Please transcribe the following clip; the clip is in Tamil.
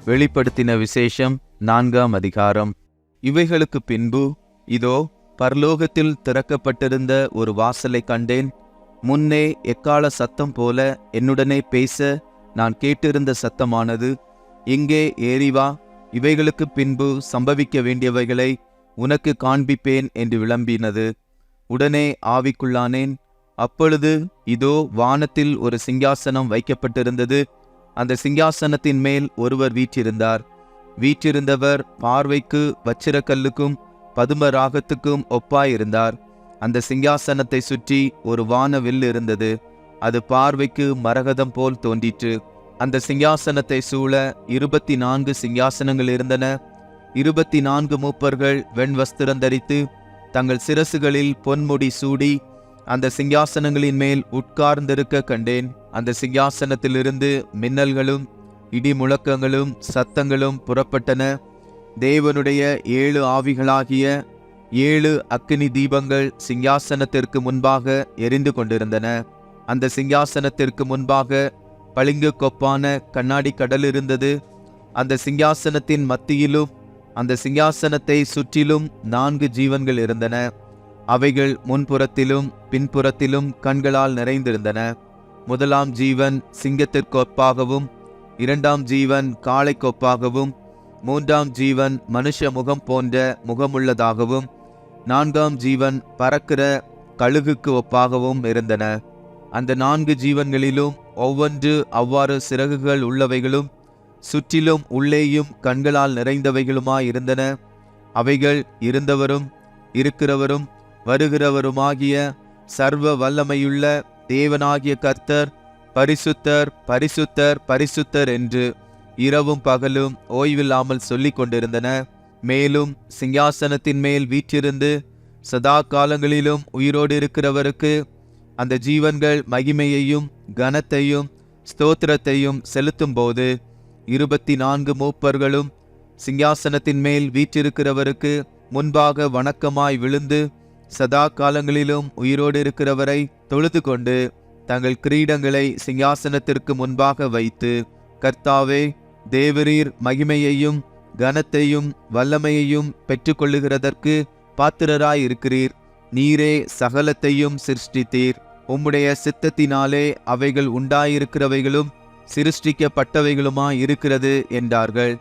வெளிப்படுத்தின விசேஷம் 4ஆம் அதிகாரம். இவைகளுக்கு பின்பு இதோ பரலோகத்தில் திறக்கப்பட்டிருந்த ஒரு வாசலை கண்டேன். முன்னே எக்கால சத்தம் போல என்னுடனே பேச நான் கேட்டிருந்த சத்தமானது, இங்கே ஏறி வா, இவைகளுக்கு பின்பு சம்பவிக்க வேண்டியவைகளை உனக்கு காண்பிப்பேன் என்று விளம்பினது. உடனே ஆவிக்குள்ளானேன். அப்பொழுது இதோ வானத்தில் ஒரு சிங்காசனம் வைக்கப்பட்டிருந்தது. அந்த சிங்காசனத்தின் மேல் ஒருவர் வீற்றிருந்தார். வீற்றிருந்தவர் பார்வைக்கு வச்சிரக்கல்லுக்கும் பதும ராகத்துக்கும் ஒப்பாயிருந்தார். அந்த சிங்காசனத்தை சுற்றி ஒரு வானவில் இருந்தது. அது பார்வைக்கு மரகதம் போல் தோன்றிற்று. அந்த சிங்காசனத்தை சூழ 24 சிங்காசனங்கள் இருந்தன. 24 மூப்பர்கள் வெண்வஸ்திரம் தரித்து தங்கள் சிரசுகளில் பொன்முடி சூடி அந்த சிங்காசனங்களின் மேல் உட்கார்ந்திருக்க கண்டேன். அந்த சிங்காசனத்திலிருந்து மின்னல்களும் இடி முழக்கங்களும் சத்தங்களும் புறப்பட்டன. தேவனுடைய 7 ஆவிகளாகிய 7 அக்கினி தீபங்கள் சிங்காசனத்திற்கு முன்பாக எரிந்து கொண்டிருந்தன. அந்த சிங்காசனத்திற்கு முன்பாக பளிங்கு கொப்பான கண்ணாடி கடல் இருந்தது. அந்த சிங்காசனத்தின் மத்தியிலும் அந்த சிங்காசனத்தை சுற்றிலும் 4 ஜீவன்கள் இருந்தன. அவைகள் முன்புறத்திலும் பின்புறத்திலும் கண்களால் நிறைந்திருந்தன. முதலாம் ஜீவன் சிங்கத்திற்கு ஒப்பாகவும், 2ஆம் ஜீவன் காளைக்கு ஒப்பாகவும், 3ஆம் ஜீவன் மனுஷ முகம் போன்ற முகமுள்ளதாகவும், 4ஆம் ஜீவன் பறக்கிற கழுகுக்கு ஒப்பாகவும் இருந்தன. அந்த 4 ஜீவன்களிலும் ஒவ்வொன்று அவ்வாறு சிறகுகள் உள்ளவைகளும் சுற்றிலும் உள்ளேயும் கண்களால் நிறைந்தவைகளுமாயிருந்தன. அவைகள் இருந்தவரும் இருக்கிறவரும் வருகிறவருமாகிய சர்வ வல்லமையுள்ள தேவனாகிய கர்த்தர் பரிசுத்தர் பரிசுத்தர் பரிசுத்தர் என்று இரவும் பகலும் ஓய்வில்லாமல் சொல்லிக் கொண்டிருந்தன. மேலும் சிங்காசனத்தின் மேல் வீற்றிருந்து சதா காலங்களிலும் உயிரோடு இருக்கிறவருக்கு அந்த ஜீவன்கள் மகிமையையும் கனத்தையும் ஸ்தோத்திரத்தையும் செலுத்தும் போது 24 மூப்பர்களும் சிங்காசனத்தின் மேல் வீற்றிருக்கிறவருக்கு முன்பாக வணக்கமாய் விழுந்து சதா காலங்களிலும் உயிரோடு இருக்கிறவரை தொழுது கொண்டு தங்கள் கிரீடங்களை சிங்காசனத்திற்கு முன்பாக வைத்து, கர்த்தாவே, தேவரீர் மகிமையையும் கனத்தையும் வல்லமையையும் பெற்றுக்கொள்ளுகிறதற்கு பாத்திரராயிருக்கிறீர். நீரே சகலத்தையும் சிருஷ்டித்தீர். உம்முடைய சித்தத்தினாலே அவைகள் உண்டாயிருக்கிறவைகளும் சிருஷ்டிக்கப்பட்டவைகளுமாயிருக்கிறது என்றார்கள்.